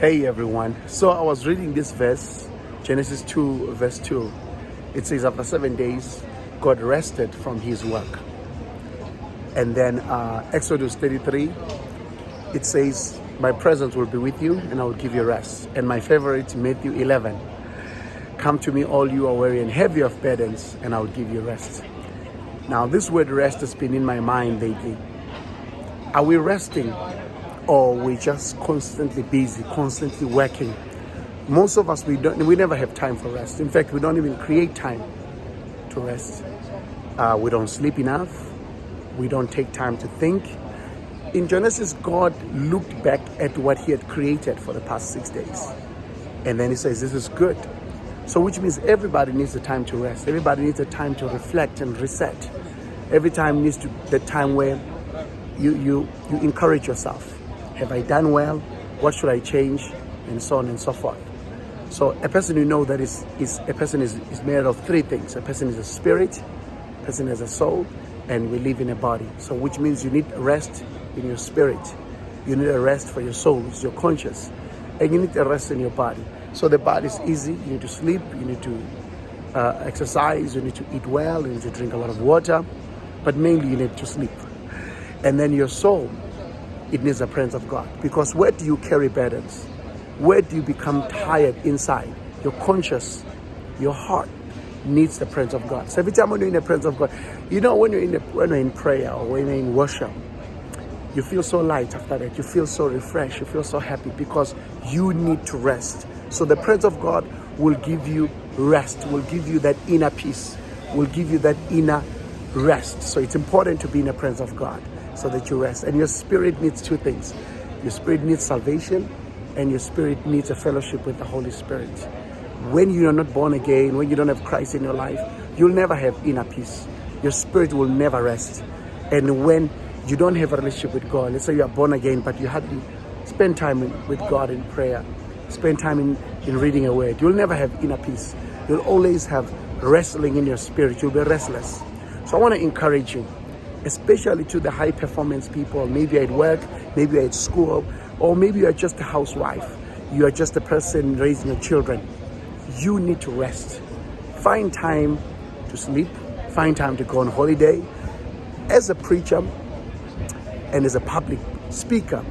Hey everyone. So I was reading this verse, Genesis 2, verse 2. It says, after 7 days, God rested from his work. And then Exodus 33, it says, my presence will be with you and I will give you rest. And my favorite, Matthew 11, come to me all you are weary and heavy of burdens and I will give you rest. Now this word rest has been in my mind lately. Are we resting? Or we just constantly busy, constantly working? Most of us, we never have time for rest. In fact, we don't even create time to rest. We don't sleep enough. We don't take time to think. In Genesis, God looked back at what he had created for the past 6 days. And then he says, this is good. So which means everybody needs a time to rest. Everybody needs a time to reflect and reset. Every time needs to the time where you encourage yourself. Have I done well? What should I change? And so on and so forth. So a person you know that is made out of three things. A person is a spirit, a person is a soul, and we live in a body. So which means you need rest in your spirit. You need a rest for your soul, it's your conscience. And you need a rest in your body. So the body is easy. You need to sleep, you need to exercise, you need to eat well, you need to drink a lot of water. But mainly you need to sleep. And then your soul, it needs the presence of God. Because where do you carry burdens? Where do you become tired inside? Your conscience, your heart needs the presence of God. So every time when you're in the presence of God, you know, when you're in prayer or when you're in worship, you feel so light after that. You feel so refreshed. You feel so happy because you need to rest. So the presence of God will give you rest, will give you that inner peace, will give you that inner rest. So it's important to be in the presence of God so that you rest. And your spirit needs two things. Your spirit needs salvation and your spirit needs a fellowship with the Holy Spirit. When you are not born again, when you don't have Christ in your life, you'll never have inner peace. Your spirit will never rest. And when you don't have a relationship with God, let's say you are born again, but you hardly spend time with God in prayer, spend time in reading a word, you'll never have inner peace. You'll always have wrestling in your spirit. You'll be restless. So I want to encourage you, especially to the high performance people, maybe at work, maybe at school, or maybe you're just a housewife. You are just a person raising your children. You need to rest. Find time to sleep. Find time to go on holiday. As a preacher and as a public speaker,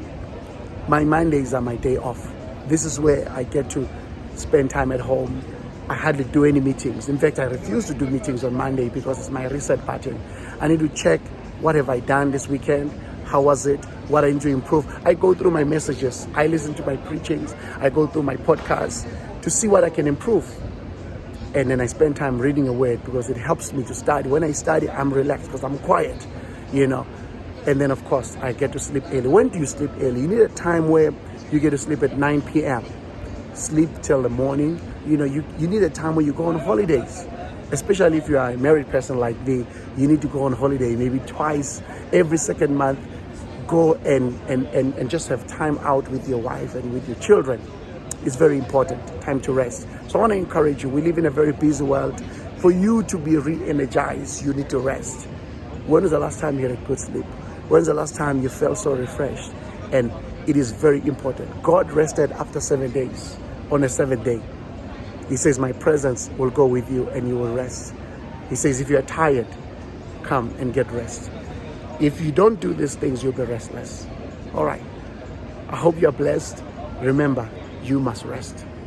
my Mondays are my day off. This is where I get to spend time at home. I hardly do any meetings. In fact, I refuse to do meetings on Monday because it's my reset button. I need to check what have I done this weekend, how was it, what I need to improve. I go through my messages, I listen to my preachings, I go through my podcasts to see what I can improve. And then I spend time reading a word because it helps me to study. When I study, I'm relaxed because I'm quiet, you know. And then of course, I get to sleep early. When do you sleep early? You need a time where you get to sleep at 9 p.m. Sleep till the morning. You know, you need a time where you go on holidays. Especially if you are a married person like me, you need to go on holiday maybe twice every second month. Go and just have time out with your wife and with your children. It's very important, time to rest. So I want to encourage you, we live in a very busy world. For you to be re-energized, you need to rest. When was the last time you had a good sleep? When was the last time you felt so refreshed? And it is very important. God rested after 7 days, on the seventh day. He says, my presence will go with you and you will rest. He says, if you are tired, come and get rest. If you don't do these things, you'll be restless. All right. I hope you're blessed. Remember, you must rest.